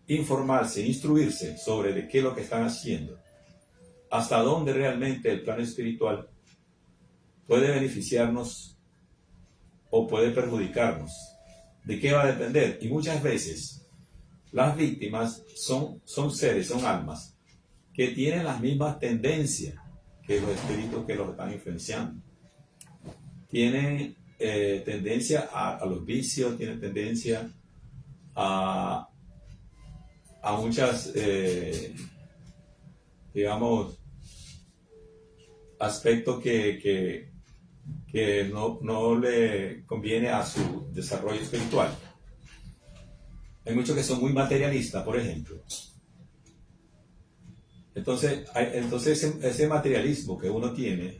informarse, instruirse sobre de qué es lo que están haciendo, hasta dónde realmente el plano espiritual puede beneficiarnos o puede perjudicarnos, de qué va a depender. Y muchas veces las víctimas son seres, son almas que tienen las mismas tendencias que los espíritus que los están influenciando. Tienen tendencia a los vicios, tienen tendencia a muchas, digamos, aspectos que no le conviene a su desarrollo espiritual. Hay muchos que son muy materialistas, por ejemplo. Entonces ese materialismo que uno tiene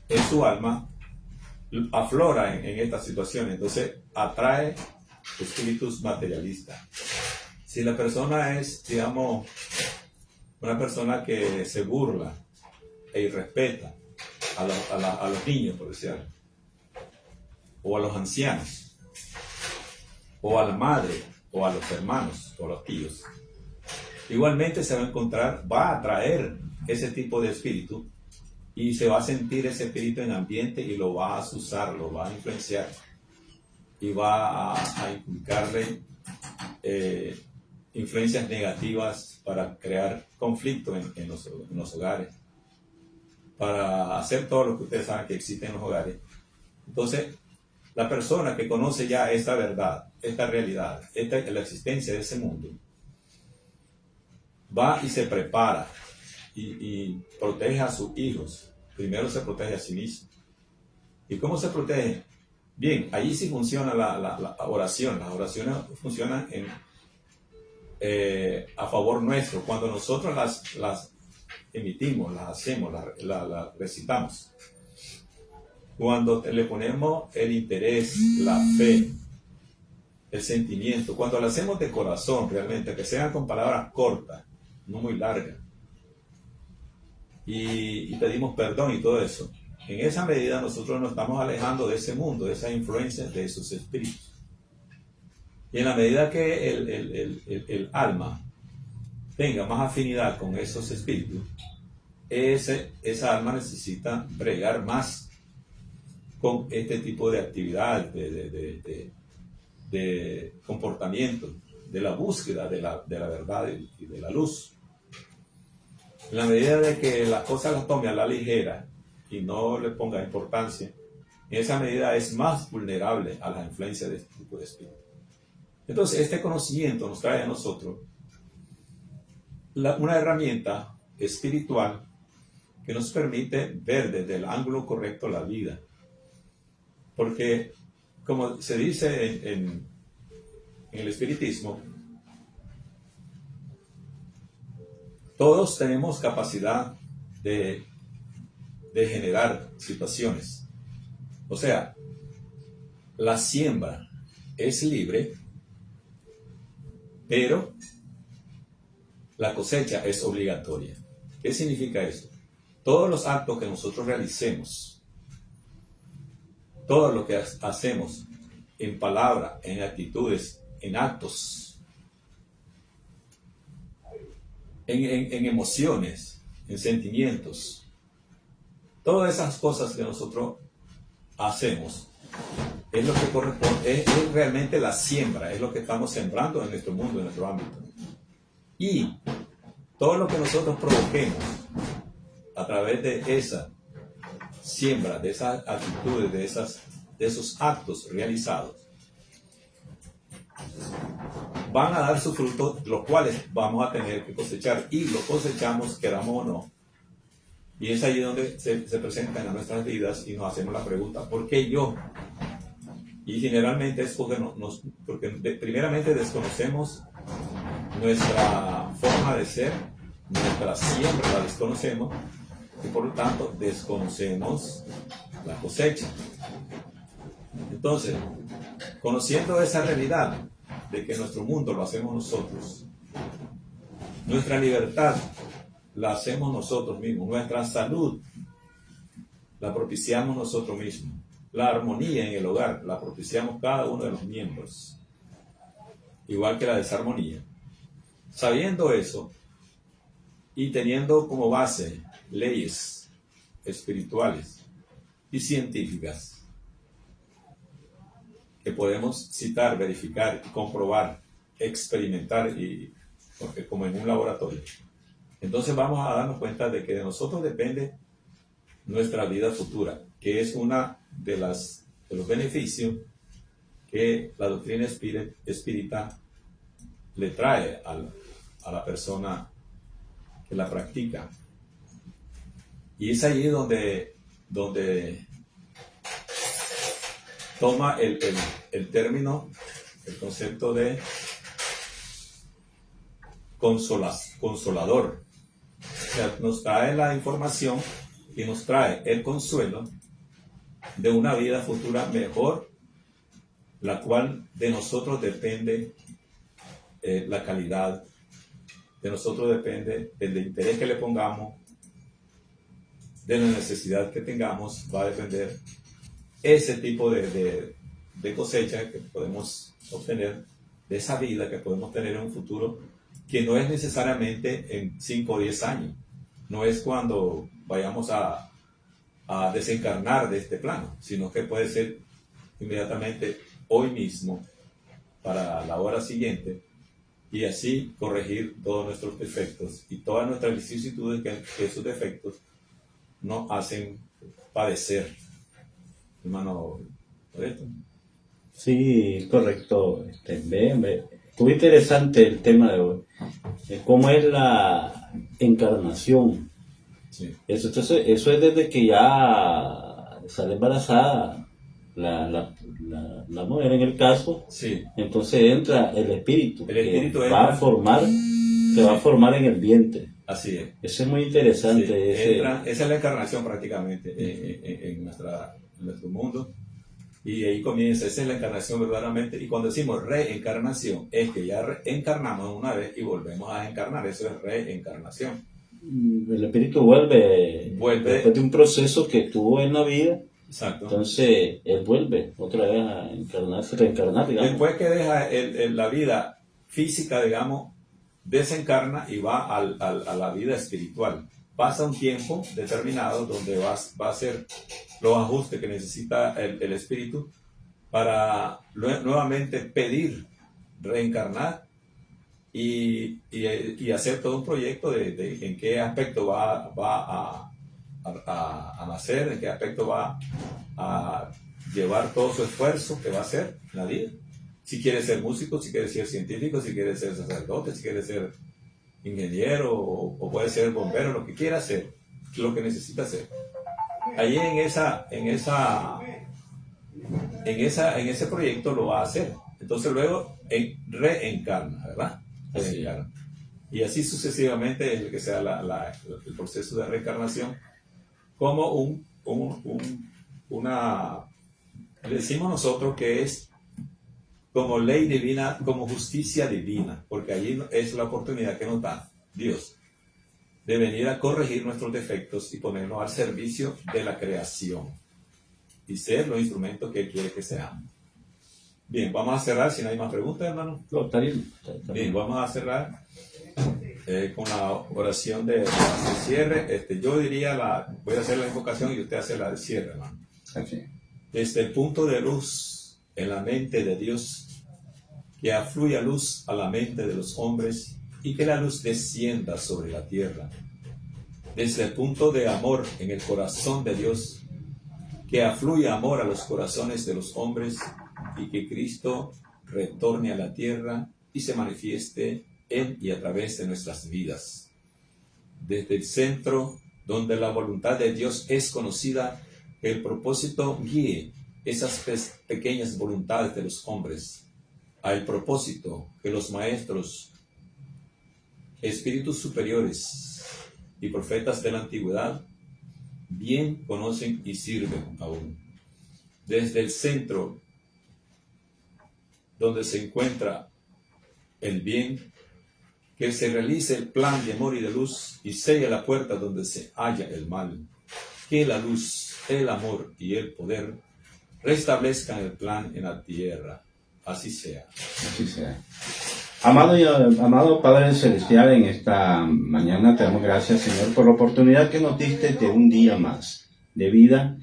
en su alma aflora en estas situaciones. Entonces atrae espíritus materialistas. Si la persona es, digamos, una persona que se burla e irrespeta a los niños, por decir algo, o a los ancianos, o a la madre, o a los hermanos, o a los tíos, igualmente se va a encontrar, va a atraer ese tipo de espíritu, y se va a sentir ese espíritu en ambiente y lo va a asusar, lo va a influenciar, y va a inculcarle influencias negativas para crear conflicto en los hogares, para hacer todo lo que ustedes saben que existe en los hogares. Entonces, la persona que conoce ya esta verdad, esta realidad, la existencia de ese mundo, va y se prepara y protege a sus hijos. Primero se protege a sí mismo. ¿Y cómo se protege? Bien, allí sí funciona la oración. Las oraciones funcionan a favor nuestro. Cuando nosotros las emitimos, las hacemos, las recitamos. Cuando le ponemos el interés, la fe, el sentimiento, cuando lo hacemos de corazón realmente, que sean con palabras cortas, no muy largas, y pedimos perdón y todo eso, en esa medida nosotros nos estamos alejando de ese mundo, de esas influencias, de esos espíritus. Y en la medida que el alma tenga más afinidad con esos espíritus, esa alma necesita bregar más con este tipo de actividad, de comportamiento, de la búsqueda de la verdad y de la luz. En la medida de que las cosas las tome a la ligera y no le ponga importancia, en esa medida es más vulnerable a la influencia de este tipo de espíritu. Entonces, este conocimiento nos trae a nosotros una herramienta espiritual que nos permite ver desde el ángulo correcto la vida. Porque, como se dice en el espiritismo, todos tenemos capacidad de generar situaciones. O sea, la siembra es libre, pero la cosecha es obligatoria. ¿Qué significa eso? Todos los actos que nosotros realicemos, todo lo que hacemos en palabra, en actitudes, en actos, en emociones, en sentimientos, todas esas cosas que nosotros hacemos es lo que corresponde, es realmente la siembra, es lo que estamos sembrando en nuestro mundo, en nuestro ámbito. Y todo lo que nosotros provoquemos a través de esa siembra, de esas actitudes, de esos actos realizados, van a dar sus frutos, los cuales vamos a tener que cosechar, y lo cosechamos, queramos o no. Y es ahí donde se presentan en nuestras vidas y nos hacemos la pregunta, ¿por qué yo? Y generalmente es porque primeramente desconocemos nuestra forma de ser, nuestra siembra la desconocemos, y por lo tanto desconocemos la cosecha. Entonces, conociendo esa realidad de que nuestro mundo lo hacemos nosotros, nuestra libertad la hacemos nosotros mismos, nuestra salud la propiciamos nosotros mismos, la armonía en el hogar la propiciamos cada uno de los miembros, igual que la desarmonía. Sabiendo eso y teniendo como base leyes espirituales y científicas que podemos citar, verificar, comprobar, experimentar, y como en un laboratorio, entonces vamos a darnos cuenta de que de nosotros depende nuestra vida futura, que es una de los beneficios que la doctrina espírita le trae a la persona que la practica. Y es allí donde toma el término, el concepto de consolador. O sea, nos trae la información y nos trae el consuelo de una vida futura mejor, la cual de nosotros depende la calidad, de nosotros depende el interés que le pongamos, de la necesidad que tengamos, va a depender ese tipo de cosecha que podemos obtener, de esa vida que podemos tener en un futuro, que no es necesariamente en 5 o 10 años, no es cuando vayamos a desencarnar de este plano, sino que puede ser inmediatamente hoy mismo, para la hora siguiente, y así corregir todos nuestros defectos y todas nuestras vicisitudes, que esos defectos nos hacen padecer. Hermano, ¿por esto? Sí, correcto. Estuvo interesante el tema de hoy. ¿Cómo es la encarnación? Sí. Eso es desde que ya sale embarazada la mujer en el caso. Sí. Entonces entra el espíritu, que entra, va a formar en el vientre. Así es. Eso es muy interesante. Sí, esa es la encarnación prácticamente en nuestro mundo. Y ahí comienza, esa es la encarnación verdaderamente. Y cuando decimos reencarnación, es que ya encarnamos una vez y volvemos a encarnar. Eso es reencarnación. El espíritu vuelve después de un proceso que tuvo en la vida. Exacto. Entonces él vuelve otra vez a reencarnar, digamos. Después que deja la vida física, digamos, desencarna y va a la vida espiritual. Pasa un tiempo determinado donde va a hacer los ajustes que necesita el espíritu para nuevamente pedir reencarnar y hacer todo un proyecto de en qué aspecto va a nacer, en qué aspecto va a llevar todo su esfuerzo que va a hacer en la vida. Si quiere ser músico, si quiere ser científico, si quiere ser sacerdote, si quiere ser ingeniero o puede ser bombero, lo que quiera hacer, lo que necesita hacer. Allí en ese proyecto lo va a hacer. Entonces luego reencarna, ¿verdad? Reencarna. Y así sucesivamente es el que sea el proceso de reencarnación, como le decimos nosotros que es como ley divina, como justicia divina, porque allí es la oportunidad que nos da Dios de venir a corregir nuestros defectos y ponernos al servicio de la creación y ser los instrumentos que Él quiere que seamos. Bien, vamos a cerrar, si no hay más preguntas, hermano. No, está bien. Bien, vamos a cerrar con la oración de cierre. Yo diría voy a hacer la invocación y usted hace la de cierre, hermano. Okay. Desde el punto de luz en la mente de Dios, que afluya luz a la mente de los hombres y que la luz descienda sobre la tierra. Desde el punto de amor en el corazón de Dios, que afluya amor a los corazones de los hombres y que Cristo retorne a la tierra y se manifieste en y a través de nuestras vidas. Desde el centro, donde la voluntad de Dios es conocida, que el propósito guíe esas pequeñas voluntades de los hombres al propósito que los maestros, espíritus superiores y profetas de la antigüedad bien conocen y sirven aún. Desde el centro, donde se encuentra el bien, que se realice el plan de amor y de luz y selle la puerta donde se halla el mal. Que la luz, el amor y el poder restablezcan el plan en la tierra. Así sea. Así sea. Amado Padre Celestial, en esta mañana te damos gracias, Señor, por la oportunidad que nos diste de un día más de vida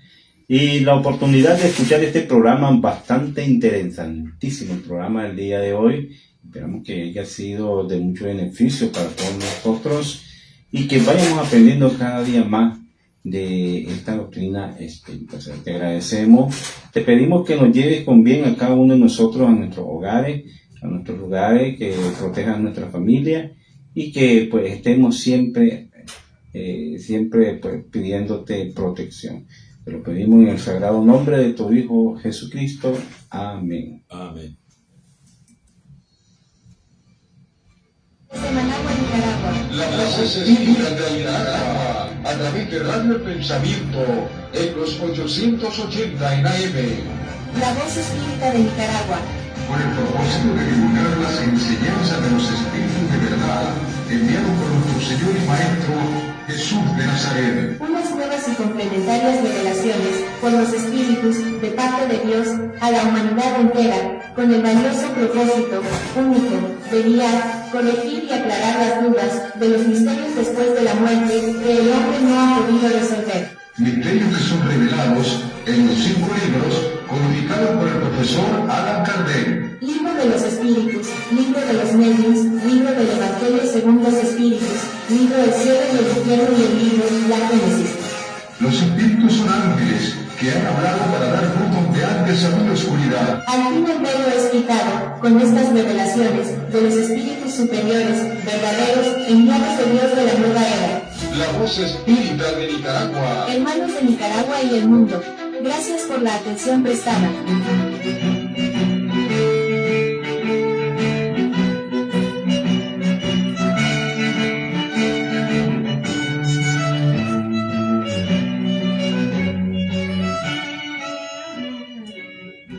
y la oportunidad de escuchar este programa bastante interesantísimo, el programa del día de hoy. Esperamos que haya sido de mucho beneficio para todos nosotros y que vayamos aprendiendo cada día más de esta doctrina espírita. O sea, te agradecemos, te pedimos que nos lleves con bien a cada uno de nosotros a nuestros hogares, a nuestros lugares, que protejan a nuestra familia y que pues estemos siempre pues, pidiéndote protección. Te lo pedimos en el sagrado nombre de tu Hijo Jesucristo. Amén. Amén. Managua, Nicaragua. La voz espírita de Nicaragua, a través de Radio El Pensamiento, en los 880 en AM. La voz espírita de Nicaragua. Con el propósito de divulgar las enseñanzas de los espíritus de verdad, enviado por nuestro Señor y Maestro Jesús de Nazaret. Unas nuevas y complementarias revelaciones por los espíritus de parte de Dios a la humanidad entera, con el valioso propósito único de guiar, corregir y aclarar las dudas de los misterios después de la muerte que el hombre no ha podido resolver. Misterios que son revelados en los 5 libros codificados por el profesor Allan Kardec. Libro de los espíritus, libro de los medios, libro del Evangelio según los espíritus, libro del cielo y el infierno y el libro La Génesis. Los espíritus son ángeles que han hablado para dar fruto donde antes había oscuridad. Al fin el velo es quitado con estas revelaciones de los espíritus superiores, verdaderos, enviados de Dios de la nueva era. La voz espírita de Nicaragua. Hermanos de Nicaragua y el mundo, gracias por la atención prestada.